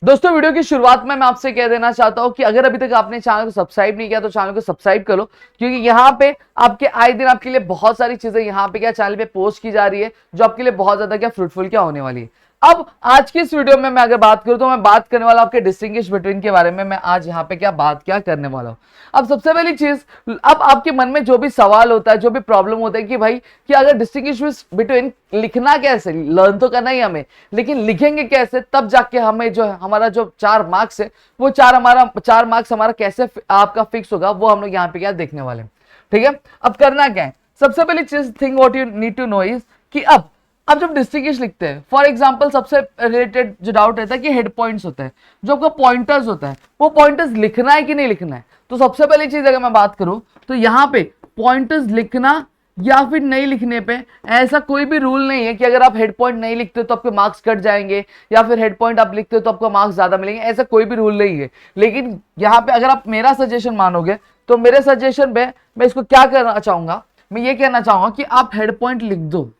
दोस्तों वीडियो की शुरुआत में मैं आपसे कह देना चाहता हूं कि अगर अभी तक आपने चैनल को सब्सक्राइब नहीं किया तो चैनल को सब्सक्राइब कर लो, क्योंकि यहाँ पे आपके आए दिन आपके लिए बहुत सारी चीजें यहाँ पे क्या चैनल पे पोस्ट की जा रही है जो आपके लिए बहुत ज्यादा क्या फ्रूटफुल क्या होने वाली है। अब आज की इस वीडियो में मैं अगर बात करूं तो मैं बात करने वाला आपके डिस्टिंग्विश बिटवीन के बारे में। मैं आज यहाँ पे क्या बात क्या करने वाला हूं। अब सबसे पहली चीज, अब आपके मन में जो भी सवाल होता है, जो भी प्रॉब्लम होता है कि भाई कि अगर डिस्टिंग्विश बिटवीन लिखना कैसे, लर्न तो करना ही हमें, लेकिन लिखेंगे कैसे, तब जाके हमें जो हमारा जो 4 मार्क्स है वो 4 मार्क्स हमारा कैसे आपका फिक्स होगा, वो हम लोग यहाँ पे क्या देखने वाले हैं। ठीक है, अब करना क्या है, सबसे पहली चीज thing what you need to know is कि अब जब डिस्टिंग्विश लिखते हैं, फॉर एग्जांपल सबसे रिलेटेड जो डाउट रहता है कि हेड पॉइंट्स होता है, जो आपका पॉइंटर्स होता है, वो पॉइंटर्स लिखना है कि नहीं लिखना है। तो सबसे पहली चीज अगर मैं बात करूं तो यहाँ पे पॉइंटर्स लिखना या फिर नहीं लिखने पे ऐसा कोई भी रूल नहीं है कि अगर आप हेड पॉइंट नहीं लिखते तो आपके मार्क्स कट जाएंगे, या फिर हेड पॉइंट आप लिखते हो तो आपको मार्क्स ज्यादा मिलेंगे, ऐसा कोई भी रूल नहीं है। लेकिन यहाँ पे अगर आप मेरा सजेशन मानोगे तो मेरे सजेशन पे मैं इसको क्या करना चाहूंगा, मैं ये कहना चाहूंगा कि आप हेड पॉइंट लिख दो।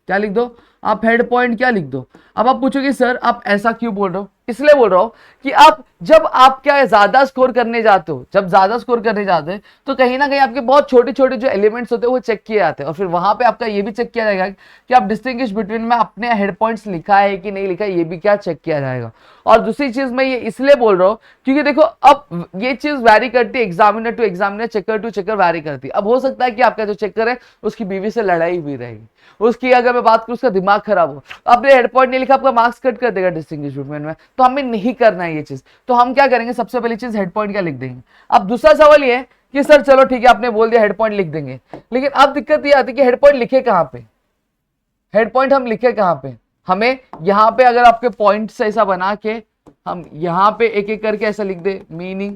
क्या लिख दो? आप हेड पॉइंट क्या लिख दो। अब आप पूछोगे सर आप ऐसा क्यों बोल रहे हो, इसलिए बोल रहा हूं कि आप जब आप क्या ज्यादा स्कोर करने जाते हो, जब ज्यादा स्कोर करने जाते हैं तो कहीं ना कहीं आपके बहुत छोटे छोटे जो एलिमेंट्स होते हैं वो चेक किए जाते हैं, और फिर वहां पे आपका ये भी चेक किया जाएगा कि आप डिस्टिंग्विश बिटवीन में अपने हेड पॉइंट्स लिखा है कि नहीं लिखा है, ये भी क्या चेक किया जाएगा। और दूसरी चीज मैं ये इसलिए बोल रहा हूं क्योंकि देखो अब ये चीज वैरी करती है, examiner to examiner, checker to checker vary करती है। अब हो सकता है कि आपका जो चेकर है उसकी बीवी से लड़ाई हुई रहेगी, उसकी अगर मैं बात करूं उसका दिमाग खराब हो, आपने हेड पॉइंट नहीं लिखा, आपका मार्क्स कट कर देगा डिस्टिंग्विश बिटवीन में। तो हमें नहीं करना है ये चीज। तो हम क्या करेंगे, सबसे पहली चीज हेड पॉइंट क्या लिख देंगे। अब दूसरा सवाल ये है कि सर चलो ठीक है आपने बोल दिया हेड पॉइंट लिख देंगे, लेकिन अब दिक्कत ये आती है कि हेड पॉइंट लिखे कहां पे, हेड पॉइंट हम लिखे कहां पे। हमें यहां पे अगर आपके पॉइंट ऐसा बना के हम यहां पे एक एक करके ऐसा लिख दे, मीनिंग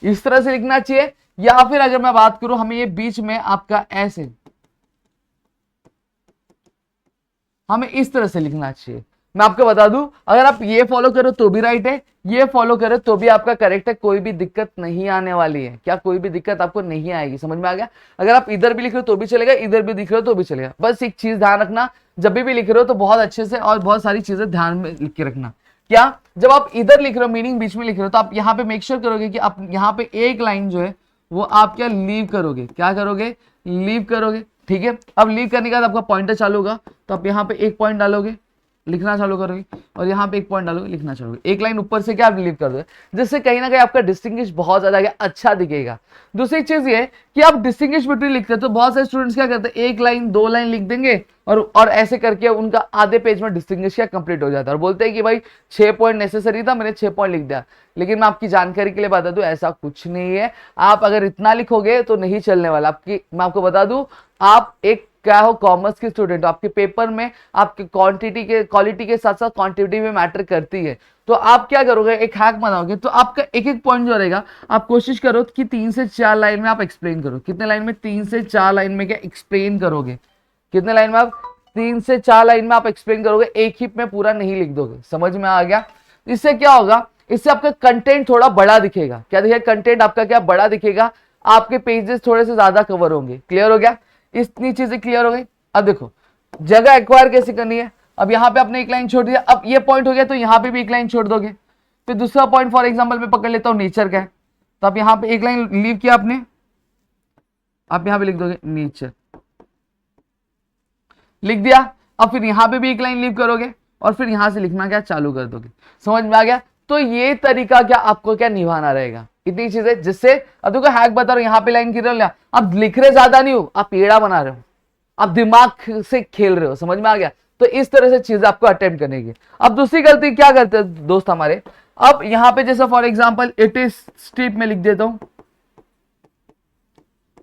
इस तरह से लिखना चाहिए, या फिर अगर मैं बात करूं हमें ये बीच में आपका ऐसे हमें इस तरह से लिखना चाहिए। मैं आपको बता दूं अगर आप ये फॉलो करो तो भी राइट है, ये फॉलो करो तो भी आपका करेक्ट है, कोई भी दिक्कत नहीं आने वाली है। क्या कोई भी दिक्कत आपको नहीं आएगी, समझ में आ गया। अगर आप इधर भी लिख रहे हो तो भी चलेगा, इधर भी लिख रहे हो तो भी चलेगा। बस एक चीज ध्यान रखना, जब भी लिख रहे हो तो बहुत अच्छे से और बहुत सारी चीजें ध्यान में लिख के रखना। क्या, जब आप इधर लिख रहे हो मीनिंग बीच में लिख रहे हो तो आप यहाँ पे मेक श्योर करोगे कि आप यहाँ पे एक लाइन जो है वो आप क्या लीव करोगे, क्या करोगे, लीव करोगे। ठीक है, अब लीव करने के बाद आपका पॉइंटर चालू होगा तो आप यहाँ पे एक पॉइंट डालोगे, लिखना चालू करोगे, और यहाँ पे एक पॉइंट डालोगे, लिखना चालू करोगे। एक लाइन ऊपर से क्या आप लीव कर दोगे, जिससे कहीं ना कहीं आपका डिस्टिंग्विश बहुत ज्यादा अच्छा दिखेगा। दूसरी चीज ये कि आप डिस्टिंग्विश बिटवीन लिखते हैं तो बहुत सारे स्टूडेंट्स क्या करते हैं, एक लाइन दो लाइन लिख देंगे और ऐसे करके उनका आधे पेज में डिस्टिंग्विश क्या कंप्लीट हो जाता है, और बोलते हैं कि भाई 6 पॉइंट नेसेसरी था, मैंने 6 पॉइंट लिख दिया। लेकिन मैं आपकी जानकारी के लिए बता दूं ऐसा कुछ नहीं है। आप अगर इतना लिखोगे तो नहीं चलने वाला। आपकी मैं आपको बता दूं, आप एक क्या हो, कॉमर्स के स्टूडेंट हो, आपके पेपर में आपके क्वालिटी के साथ साथ क्वांटिटी में मैटर करती है। तो आप क्या करोगे, एक हैक बनाओगे तो आपका एक एक पॉइंट जो रहेगा आप कोशिश करो कि 3 से 4 लाइन में आप एक्सप्लेन करो। कितने लाइन में, 3 से 4 लाइन में क्या एक्सप्लेन करोगे, कितने लाइन में आप 3 से 4 लाइन में आप एक्सप्लेन करोगे, एक ही में पूरा नहीं लिख दोगे। समझ में आ गया। इससे क्या होगा, इससे आपका कंटेंट थोड़ा बड़ा दिखेगा। क्या दिखेगा, कंटेंट आपका क्या बड़ा दिखेगा, आपके पेजेस थोड़े से ज्यादा कवर होंगे। क्लियर हो गया, इतनी चीजें क्लियर हो गई। अब देखो जगह एक्वायर कैसे करनी है। अब यहाँ पे आपने एक लाइन छोड़ दिया, अब ये पॉइंट हो गया तो यहाँ पे भी एक लाइन छोड़ दोगे। फिर दूसरा पॉइंट फॉर एग्जांपल मैं पकड़ लेता हूँ नेचर का है, तो आप यहाँ पे एक लाइन लीव किया आपने, आप यहाँ पे लिख दोगे नेचर, लिख दिया। अब फिर यहाँ पे भी एक लाइन लीव करोगे और फिर यहाँ से लिखना क्या चालू कर दोगे। समझ में आ गया। तो ये तरीका क्या आपको क्या निभाना रहेगा, इतनी चीजें, जिससे अब देखो हैक बता रहा हूं, यहाँ पे लाइन गिर रहा, आप लिख रहे ज्यादा नहीं हो, आप पेड़ा बना रहे हो, आप दिमाग से खेल रहे हो। समझ में आ गया। तो इस तरह से चीजें आपको अटेम्प्ट करने की। अब दूसरी गलती क्या करते हैं दोस्त हमारे, अब यहाँ पे जैसे for example it is strip में लिख देता हूं,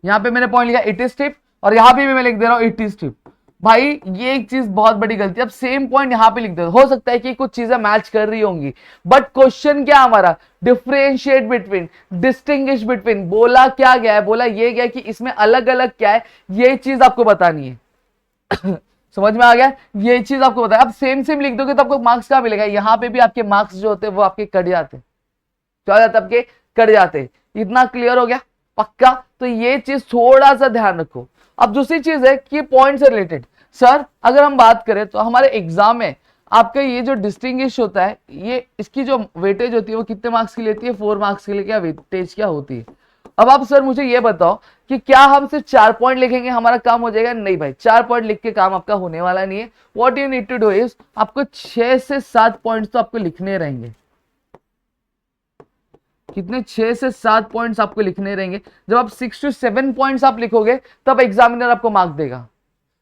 यहाँ पे मैंने पॉइंट लिखा इट इज स्ट्रिप, और यहाँ पे भी मैं लिख दे रहा हूं इट इज स्ट्रिप। भाई ये एक चीज बहुत बड़ी गलती है। अब सेम पॉइंट यहां पे लिख दे, हो सकता है कि कुछ चीजें मैच कर रही होंगी, बट क्वेश्चन क्या हमारा, डिफरेंशिएट बिटवीन, डिस्टिंग्विश बिटवीन, बोला क्या गया है, बोला ये गया कि इसमें अलग अलग क्या है, ये चीज आपको बतानी है। समझ में आ गया, ये चीज आपको बताया। अब सेम सेम लिख दोगे तो आपको मार्क्स क्या मिलेगा, यहां पे भी आपके मार्क्स जो होते हैं वो आपके कट जाते, क्या जाते आपके कट जाते। इतना क्लियर हो गया पक्का। तो ये चीज थोड़ा सा ध्यान रखो। अब दूसरी चीज है कि पॉइंट से रिलेटेड, सर अगर हम बात करें तो हमारे एग्जाम में आपका ये जो डिस्टिंग्विश होता है, ये इसकी जो वेटेज होती है वो कितने मार्क्स की लेती है? 4 मार्क्स के लिए क्या वेटेज क्या होती है? अब आप सर मुझे ये बताओ कि क्या हम सिर्फ 4 पॉइंट लिखेंगे हमारा काम हो जाएगा? नहीं भाई, 4 पॉइंट लिख के काम आपका होने वाला नहीं है। What you need to do is, आपको 6 से 7 पॉइंट्स तो आपको लिखने रहेंगे। कितने? 6 से 7 पॉइंट्स आपको लिखने रहेंगे। जब आप 6 to 7 पॉइंट्स आप लिखोगे तब एग्जामिनर आपको मार्क देगा,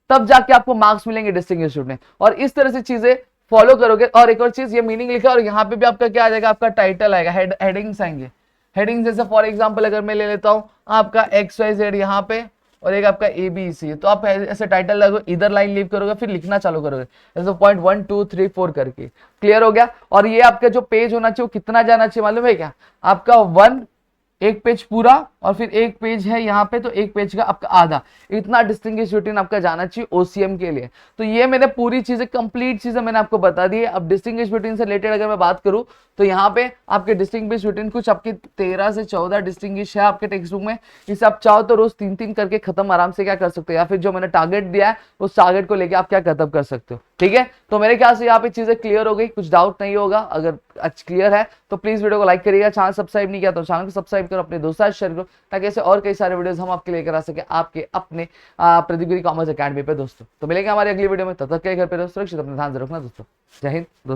तब जाके आपको मार्क्स मिलेंगे डिस्टिंग्विश में। और इस तरह से चीजें फॉलो करोगे। और एक और चीज, ये मीनिंग लिखा और यहाँ पे भी आपका क्या आ जाएगा? आपका टाइटल आएगा, हेडिंग्स आएंगे। हेडिंग जैसे फॉर एग्जांपल अगर मैं ले लेता हूं आपका XYZ यहाँ पे और एक आपका ABC, तो आप ऐसे टाइटल लगो, इधर लाइन लीव करोगे, फिर लिखना चालू करोगे ऐसे पॉइंट 1 2 3 4 करके। क्लियर हो गया? और ये आपका जो पेज होना चाहिए वो कितना जाना चाहिए मालूम है क्या? आपका 1, एक पेज पूरा, और फिर एक पेज है यहाँ पे तो एक पेज का आपका आधा, इतना डिस्टिंग्विश रूटीन आपका जाना चाहिए OCM के लिए। तो ये मैंने पूरी चीजें, कंप्लीट चीजें मैंने आपको बता दी है। अब डिस्टिंग्विश रूटीन से रिलेटेड अगर मैं बात करूं तो यहाँ पे आपके डिस्टिंग्विश रूटीन कुछ आपके 13 से 14 डिस्टिंग्विश है आपके टेक्स्ट बुक में। इसे आप चाहो तो रोज 3-3 करके खत्म आराम से क्या कर सकते हो, या फिर जो मैंने टारगेट दिया है उस टारगेट को लेकर आप क्या खत्म कर सकते हो। ठीक है, तो मेरे ख्याल से यहाँ पे चीजें क्लियर हो गई, कुछ डाउट नहीं होगा। अगर आज क्लियर है तो प्लीज वीडियो को लाइक करिएगा, चैनल सब्सक्राइब नहीं किया तो चैनल को सब्सक्राइब करो, अपने दोस्तों के साथ शेयर करो, ताकि ऐसे और कई सारे वीडियोस हम आपके लेकर आ सके आपके अपने प्रतिगिरी कॉमर्स अकेडमी पे दोस्तों। तो मिलेंगे हमारी अगली वीडियो में, तब तक के घर पे सुरक्षित अपना ध्यान रखना दोस्तों। जय हिंद दोस्तों।